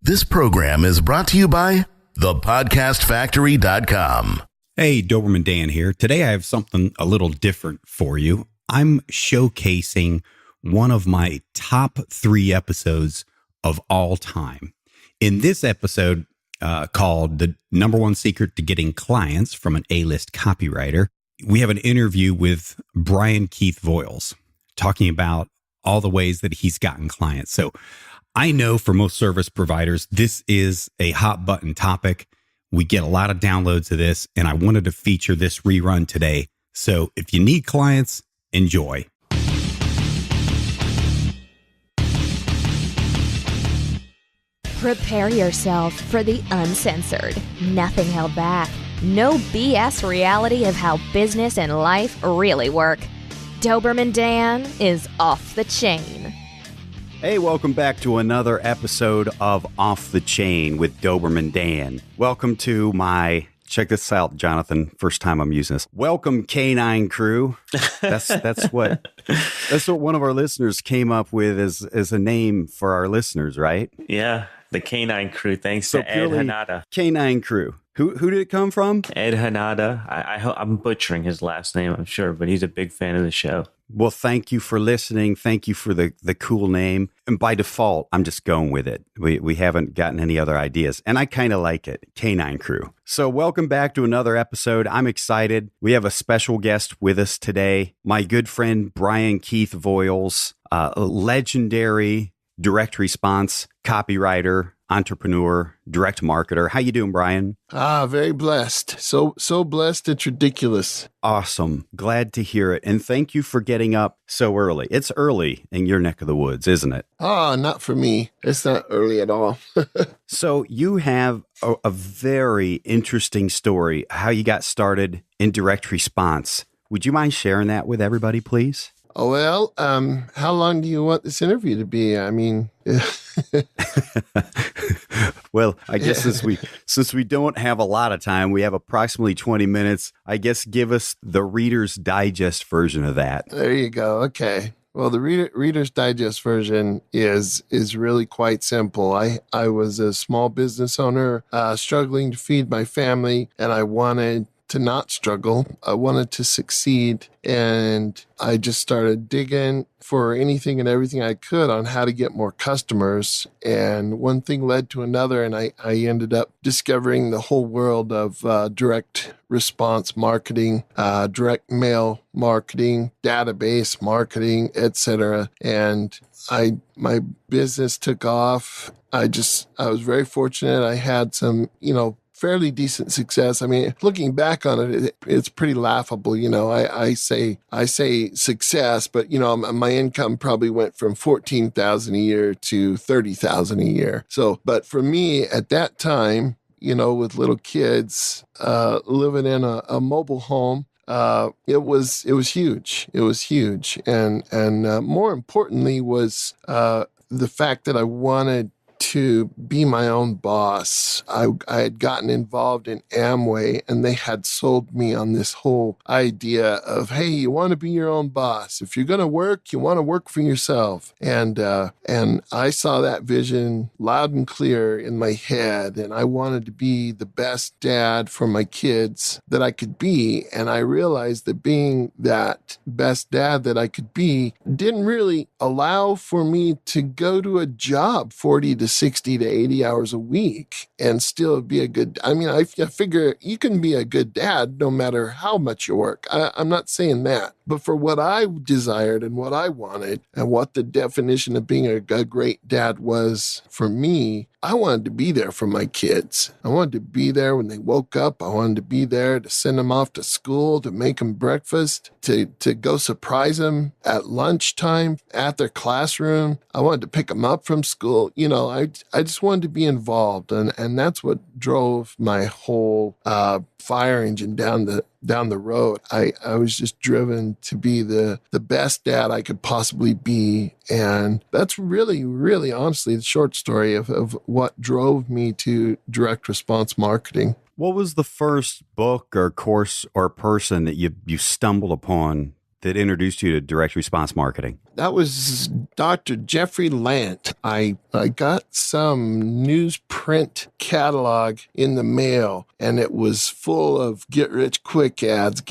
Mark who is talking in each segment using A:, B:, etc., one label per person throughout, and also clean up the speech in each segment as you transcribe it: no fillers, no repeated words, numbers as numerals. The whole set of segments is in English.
A: This program is brought to you by thepodcastfactory.com.
B: Hey, Doberman Dan here. Today I have something a little different for you. I'm showcasing one of my top 3 episodes of all time. In this episode called The Number One Secret to Getting Clients from an A-List Copywriter, we have an interview with Keith Voiles talking about all the ways that he's gotten clients. So I know for most service providers, this is a hot button topic. We get a lot of downloads of this, and I wanted to feature this rerun today. So if you need clients, enjoy.
C: Prepare yourself for the uncensored, nothing held back, no BS reality of how business and life really work. Doberman Dan is off the chain.
B: Hey, welcome back to another episode of Off the Chain with Doberman Dan. Welcome to my, check this out, Jonathan, first time I'm using this. Welcome, Canine Crew. That's what one of our listeners came up with as a name for our listeners, right?
D: Yeah, the Canine Crew. Thanks to Ed Hanada.
B: Canine Crew. Who did it come from?
D: Ed Hanada. I'm butchering his last name, I'm sure, but he's a big fan of the show.
B: Well, thank you for listening. Thank you for the cool name. And by default, I'm just going with it. We haven't gotten any other ideas. And I kind of like it. Canine Crew. So welcome back to another episode. I'm excited. We have a special guest with us today. My good friend, Keith Voiles, a legendary direct response copywriter, entrepreneur, direct marketer. How you doing, Brian?
E: Very blessed. So blessed it's ridiculous.
B: Awesome. Glad to hear it. And thank you for getting up so early. It's early in your neck of the woods, isn't it?
E: Not for me. It's not early at all.
B: So you have a very interesting story, how you got started in direct response. Would you mind sharing that with everybody, please?
E: Oh, well, how long do you want this interview to be? I mean...
B: Well, I guess since we don't have a lot of time, we have approximately 20 minutes. I guess give us the Reader's Digest version of that.
E: There you go. Okay. Well, the Reader's Digest version is really quite simple. I was a small business owner, struggling to feed my family, and I wanted to not struggle. I wanted to succeed, and I just started digging for anything and everything I could on how to get more customers. And one thing led to another, and I ended up discovering the whole world of direct response marketing, direct mail marketing, database marketing, etc. And my business took off. I was very fortunate. I had some, fairly decent success. I mean, looking back on it, it's pretty laughable. I say success, but my income probably went from $14,000 a year to $30,000 a year. So, but for me at that time, with little kids, living in a mobile home, it was huge. It was huge, and more importantly was the fact that I wanted to be my own boss. I had gotten involved in Amway, and they had sold me on this whole idea of, hey, you want to be your own boss. If you're going to work, you want to work for yourself. And I saw that vision loud and clear in my head, and I wanted to be the best dad for my kids that I could be. And I realized that being that best dad that I could be didn't really allow for me to go to a job 40 to 60 to 80 hours a week and still be a good, I figure you can be a good dad no matter how much you work. I'm not saying that, but for what I desired and what I wanted and what the definition of being a great dad was for me, I wanted to be there for my kids. I wanted to be there when they woke up. I wanted to be there to send them off to school, to make them breakfast, to go surprise them at lunchtime, at their classroom. I wanted to pick them up from school. I just wanted to be involved. And that's what drove my whole fire engine down the road. I was just driven to be the best dad I could possibly be. And that's really, really honestly the short story of what drove me to direct response marketing.
B: What was the first book or course or person that you stumbled upon that introduced you to direct response marketing?
E: That was Dr. Jeffrey Lant. I got some newsprint catalog in the mail, and it was full of get-rich-quick ads.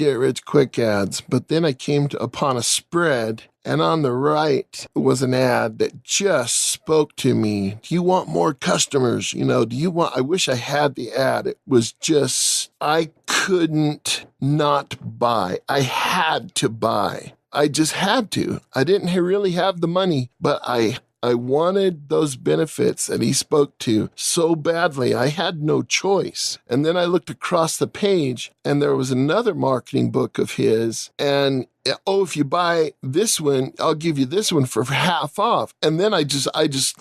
E: But then I came upon a spread, and on the right was an ad that just spoke to me. Do you want more customers? I wish I had the ad. It was just, I couldn't not buy. I had to buy. I just had to. I didn't really have the money, but I wanted those benefits that he spoke to so badly. I had no choice. And then I looked across the page, and there was another marketing book of his, and if you buy this one, I'll give you this one for half off. And then I just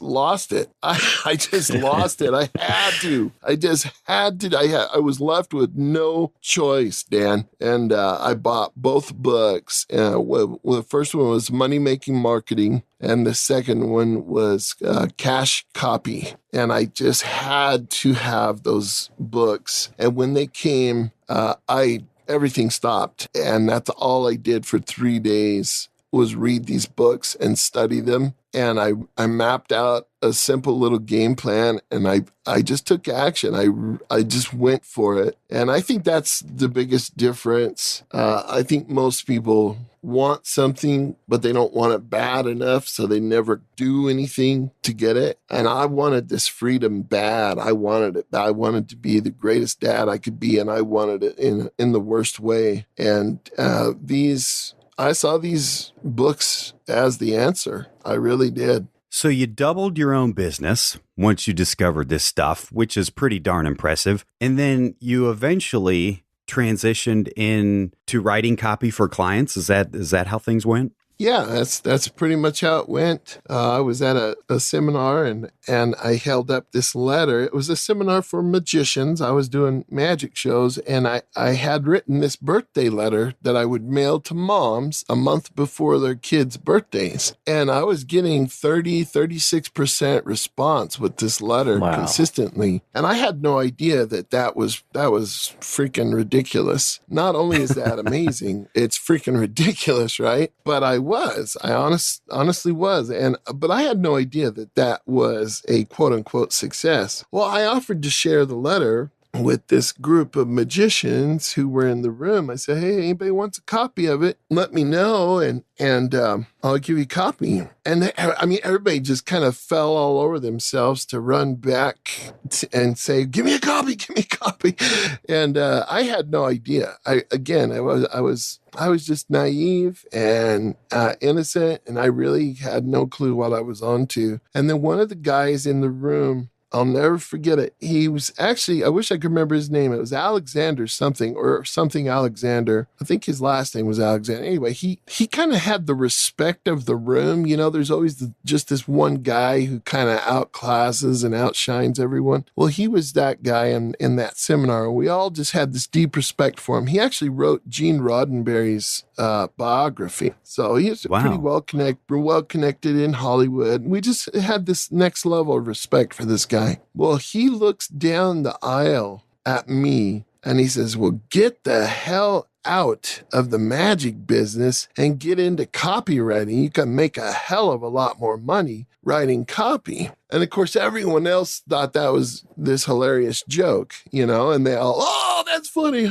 E: lost it. I just lost it. I had to. I was left with no choice, Dan. And I bought both books. The first one was Money Making Marketing, and the second one was Cash Copy. And I just had to have those books. And when they came, everything stopped. And that's all I did for 3 days was read these books and study them. And I mapped out a simple little game plan, and I just took action. I just went for it. And I think that's the biggest difference. I think most people want something, but they don't want it bad enough, so they never do anything to get it. And I wanted this freedom bad. I wanted it. I wanted to be the greatest dad I could be, and I wanted it in the worst way. And I saw these books as the answer. I really did.
B: So you doubled your own business once you discovered this stuff, which is pretty darn impressive. And then you eventually transitioned into writing copy for clients. Is that how things went?
E: Yeah, that's pretty much how it went. I was at a seminar and I held up this letter. It was a seminar for magicians. I was doing magic shows, and I had written this birthday letter that I would mail to moms a month before their kids' birthdays. And I was getting 36% response with this letter consistently. And I had no idea that was freaking ridiculous. Not only is that amazing, it's freaking ridiculous, right? But I honestly was. But I had no idea that was a quote unquote success. Well, I offered to share the letter with this group of magicians who were in the room. I said, hey, anybody wants a copy of it, let me know, and I'll give you a copy. And everybody just kind of fell all over themselves to run back and say, give me a copy. And I had no idea. I was just naive and innocent, and I really had no clue what I was on to. And then one of the guys in the room, I'll never forget it. He was actually, I wish I could remember his name. It was Alexander something Alexander. I think his last name was Alexander. Anyway, he kind of had the respect of the room. There's always just this one guy who kind of outclasses and outshines everyone. Well, he was that guy in that seminar. We all just had this deep respect for him. He actually wrote Gene Roddenberry's biography. So he was pretty well connected in Hollywood. We just had this next level of respect for this guy. Well, he looks down the aisle at me and he says, well, get the hell out of the magic business and get into copywriting. You can make a hell of a lot more money writing copy. And of course, everyone else thought that was this hilarious joke, and they all, oh, that's funny,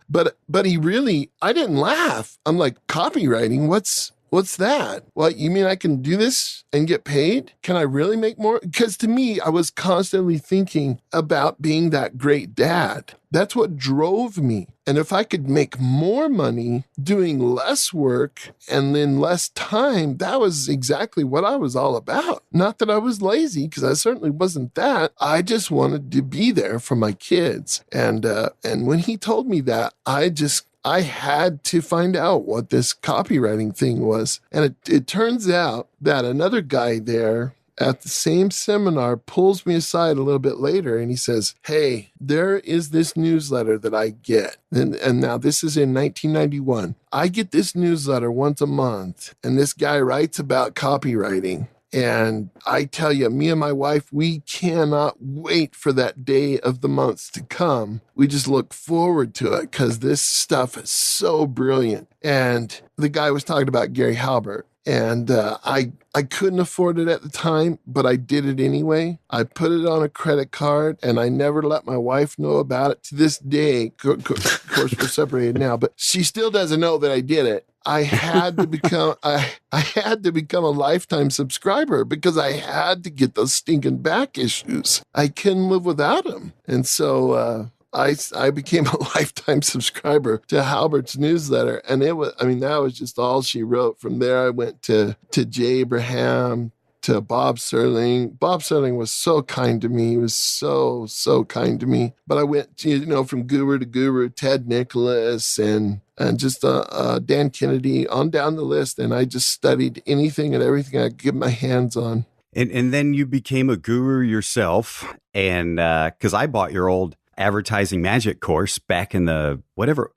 E: But he really, I didn't laugh. I'm like, copywriting, what's that? What, you mean I can do this and get paid? Can I really make more? Because to me, I was constantly thinking about being that great dad. That's what drove me. And if I could make more money doing less work and in less time, that was exactly what I was all about. Not that I was lazy, because I certainly wasn't that. I just wanted to be there for my kids. And when he told me that, I had to find out what this copywriting thing was. And it turns out that another guy there at the same seminar pulls me aside a little bit later and he says, hey, there is this newsletter that I get. And now this is in 1991. I get this newsletter once a month, and this guy writes about copywriting. And I tell you, me and my wife, we cannot wait for that day of the month to come. We just look forward to it because this stuff is so brilliant. And the guy was talking about Gary Halbert. And I couldn't afford it at the time, but I did it anyway. I put it on a credit card, and I never let my wife know about it to this day. Of course, we're separated now, but she still doesn't know that I did it. I had to become I had to become a lifetime subscriber because I had to get those stinking back issues. I couldn't live without them, and so. I became a lifetime subscriber to Halbert's newsletter, and that was just all she wrote. From there, I went to Jay Abraham, to Bob Serling. Bob Serling was so kind to me. He was so kind to me. But I went, from guru to guru, Ted Nicholas and just Dan Kennedy, on down the list, and I just studied anything and everything I could get my hands on.
B: And then you became a guru yourself, and because I bought your old advertising magic course back in the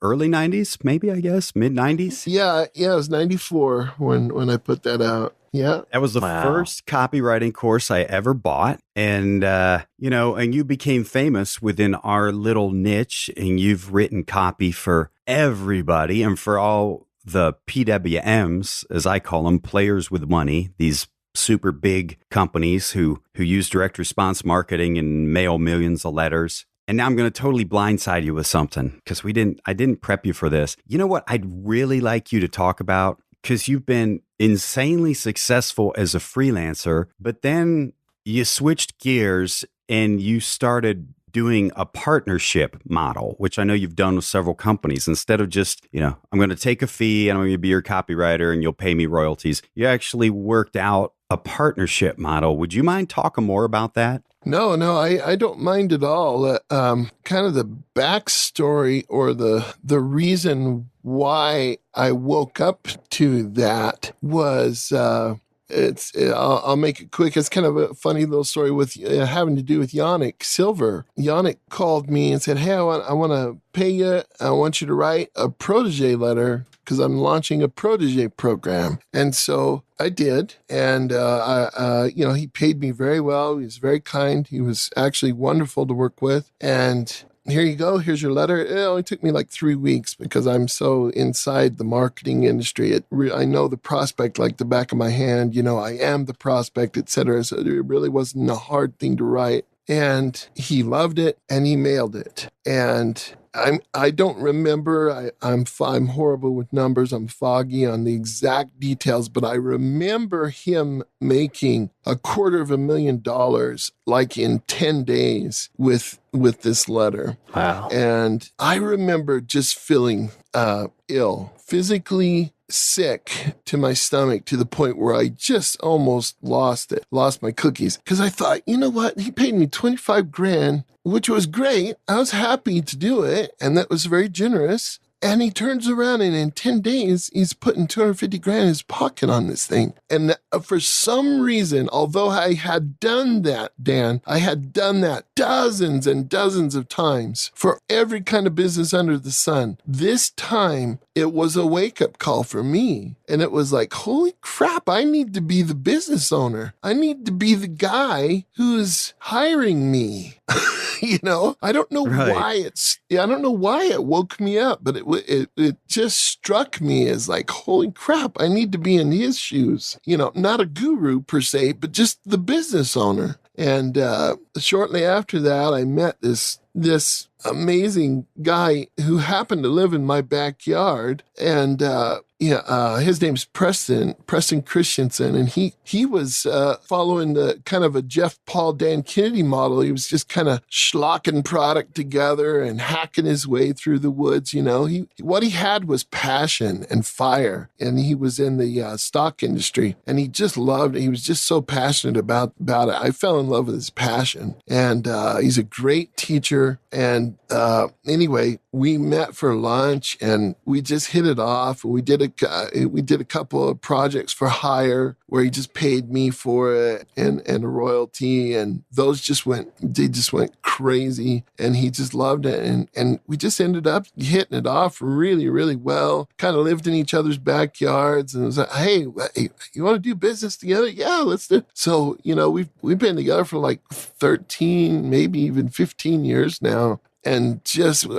B: early 90s, maybe, I guess, mid 90s.
E: Yeah, it was 94 when I put that out. Yeah.
B: That was the first copywriting course I ever bought. And, and you became famous within our little niche, and you've written copy for everybody and for all the PWMs, as I call them, players with money, these super big companies who use direct response marketing and mail millions of letters. And now I'm going to totally blindside you with something because I didn't prep you for this. You know what I'd really like you to talk about? Because you've been insanely successful as a freelancer, but then you switched gears and you started doing a partnership model, which I know you've done with several companies. Instead of just, I'm going to take a fee and I'm going to be your copywriter and you'll pay me royalties, you actually worked out a partnership model. Would you mind talking more about that?
E: No, I don't mind at all. Kind of the backstory or the reason why I woke up to that was I'll make it quick. It's kind of a funny little story with having to do with Yannick Silver. Yannick called me and said, "Hey, I want to pay you. I want you to write a protege letter because I'm launching a protege program." And so I did. And, he paid me very well. He was very kind. He was actually wonderful to work with. And here you go. Here's your letter. It only took me like 3 weeks because I'm so inside the marketing industry. I know the prospect like the back of my hand. I am the prospect, et cetera. So it really wasn't a hard thing to write. And he loved it and he mailed it. And I don't remember. I'm horrible with numbers. I'm foggy on the exact details, but I remember him making $250,000 like in 10 days with this letter.
D: Wow.
E: And I remember just feeling ill, physically sick to my stomach, to the point where I just almost lost my cookies. Because I thought, you know what? He paid me $25,000, which was great. I was happy to do it. And that was very generous. And he turns around and in 10 days, he's putting $250,000 in his pocket on this thing. And for some reason, although I had done that, Dan, I had done that dozens and dozens of times for every kind of business under the sun. This time, it was a wake-up call for me. And it was like, holy crap, I need to be the business owner. I need to be the guy who's hiring me. I don't know why I don't know why it woke me up, but it just struck me as like, holy crap, I need to be in his shoes. Not a guru per se, but just the business owner. And shortly after that, I met this amazing guy who happened to live in my backyard. And his name's Preston Christensen. And he was following the kind of a Jeff Paul Dan Kennedy model. He was just kind of schlocking product together and hacking his way through the woods. What he had was passion and fire. And he was in the stock industry, and he just loved it. He was just so passionate about it. I fell in love with his passion. And he's a great teacher. And anyway, we met for lunch and we just hit it off. We did we did a couple of projects for hire where he just paid me for it and a royalty, and those just went crazy, and he just loved it, and we just ended up hitting it off really, really well. Kind of lived in each other's backyards, and it was like, hey, you want to do business together? Yeah, let's do it. So, we've been together for like 13, maybe even 15 years now. And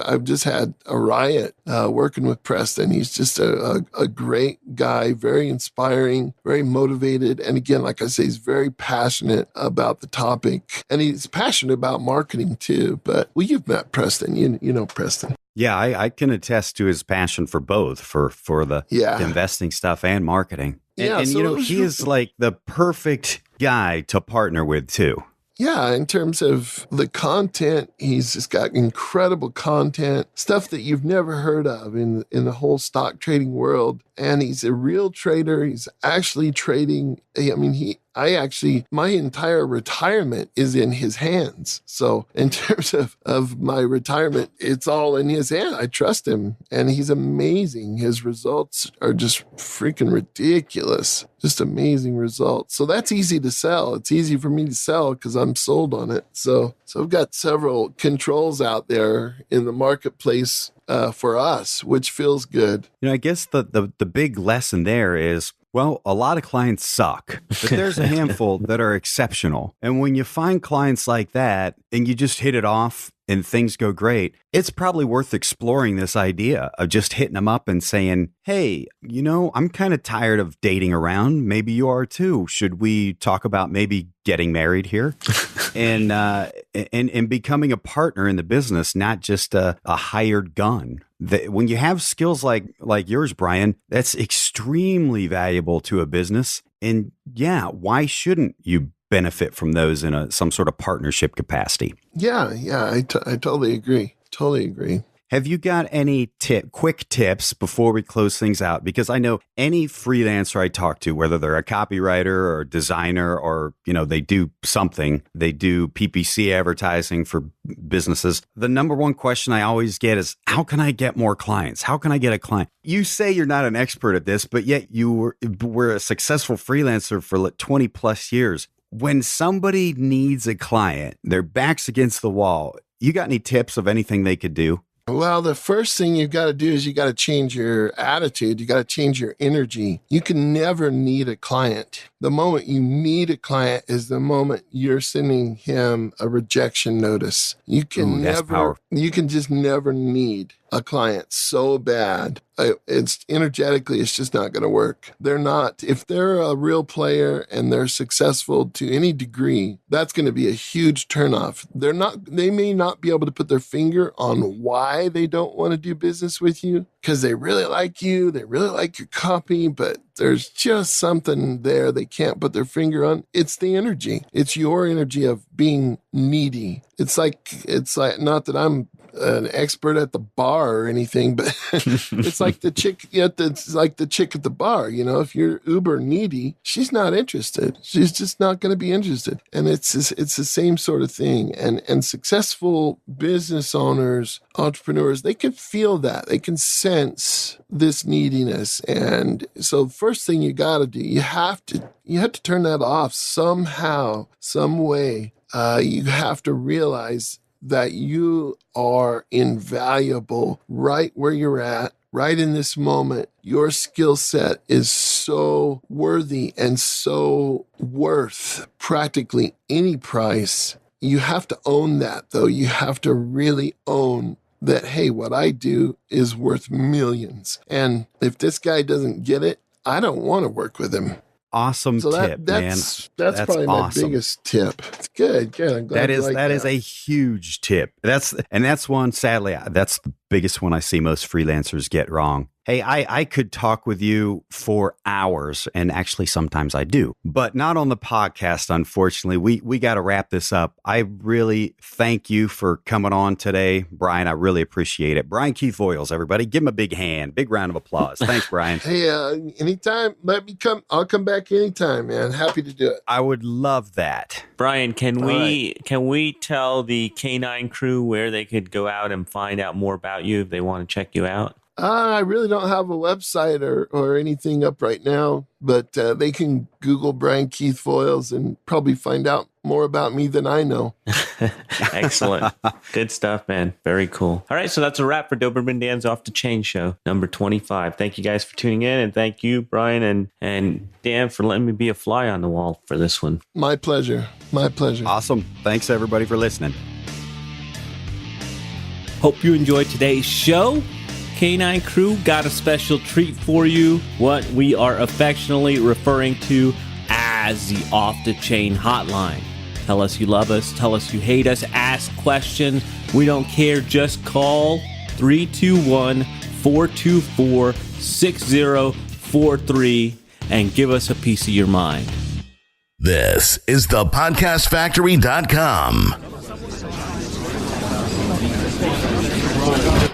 E: I've just had a riot working with Preston. He's just a great guy, very inspiring, very motivated. And again, like I say, he's very passionate about the topic. And he's passionate about marketing too. But you've met Preston. You know Preston.
B: Yeah, I can attest to his passion for both, for the investing stuff and marketing. And he is like the perfect guy to partner with too.
E: Yeah, in terms of the content, he's just got incredible content, stuff that you've never heard of in the whole stock trading world. And he's a real trader. He's actually trading. My entire retirement is in his hands. So in terms of my retirement, it's all in his hand. I trust him, and he's amazing. His results are just freaking ridiculous. Just amazing results. So that's easy to sell. It's easy for me to sell because I'm sold on it. So I've got several controls out there in the marketplace for us, which feels good.
B: I guess the big lesson there is, well, a lot of clients suck, but there's a handful that are exceptional. And when you find clients like that and you just hit it off and things go great, it's probably worth exploring this idea of just hitting them up and saying, hey, I'm kind of tired of dating around. Maybe you are too. Should we talk about maybe getting married here and becoming a partner in the business, not just a hired gun? When you have skills like yours, Brian, that's extremely valuable to a business. And yeah, why shouldn't you benefit from those in some sort of partnership capacity?
E: Yeah, I totally agree. Totally agree.
B: Have you got any quick tips before we close things out? Because I know any freelancer I talk to, whether they're a copywriter or a designer or, they do something, they do PPC advertising for businesses. The number one question I always get is, how can I get more clients? How can I get a client? You say you're not an expert at this, but yet you were a successful freelancer for like 20 plus years. When somebody needs a client, their back's against the wall, you got any tips of anything they could do?
E: Well, the first thing you've got to do is you got to change your attitude. You got to change your energy. You can never need a client. The moment you need a client is the moment you're sending him a rejection notice. You can just never need a client so bad. It's energetically, it's just not going to work. If they're a real player and they're successful to any degree, that's going to be a huge turnoff. They may not be able to put their finger on why they don't want to do business with you, because they really like you, they really like your copy, but there's just something there they can't put their finger on. It's the energy. It's your energy of being needy. It's like not that I'm an expert at the bar or anything, but it's like the chick. It's like the chick at the bar. If you're uber needy, she's not interested. She's just not going to be interested. And it's the same sort of thing. And successful business owners, entrepreneurs, they can feel that. They can sense this neediness. And so, first thing you got to do, you have to turn that off somehow, some way. You have to realize that you are invaluable right where you're at, right in this moment. Your skill set is so worthy and so worth practically any price. You have to own that, though. You have to really own that, hey, what I do is worth millions. And if this guy doesn't get it, I don't want to work with him.
B: Awesome tip, man.
E: That's probably
B: awesome.
E: My biggest tip. It's good. I'm glad
B: that is a huge tip. That's one, sadly, that's the biggest one I see most freelancers get wrong. Hey, I could talk with you for hours, and actually sometimes I do, but not on the podcast, unfortunately. We got to wrap this up. I really thank you for coming on today, Brian. I really appreciate it. Brian Keith Voiles, everybody. Give him a big hand. Big round of applause. Thanks, Brian.
E: Hey, anytime, let me come. I'll come back anytime, man. Happy to do it.
B: I would love that.
D: Brian, can we tell the K9 crew where they could go out and find out more about you if they want to check you out?
E: I really don't have a website or anything up right now, but they can Google Brian Keith Voiles and probably find out more about me than I know.
D: Excellent. Good stuff, man. Very cool. All right. So that's a wrap for Doberman Dan's Off the Chain show, number 25. Thank you guys for tuning in. And thank you, Brian and Dan, for letting me be a fly on the wall for this one.
E: My pleasure. My pleasure.
B: Awesome. Thanks, everybody, for listening.
F: Hope you enjoyed today's show. Canine Crew got a special treat for you, what we are affectionately referring to as the Off the Chain Hotline. Tell us you love us, tell us you hate us, ask questions. We don't care, just call 321-424-6043 and give us a piece of your mind.
A: This is the podcastfactory.com.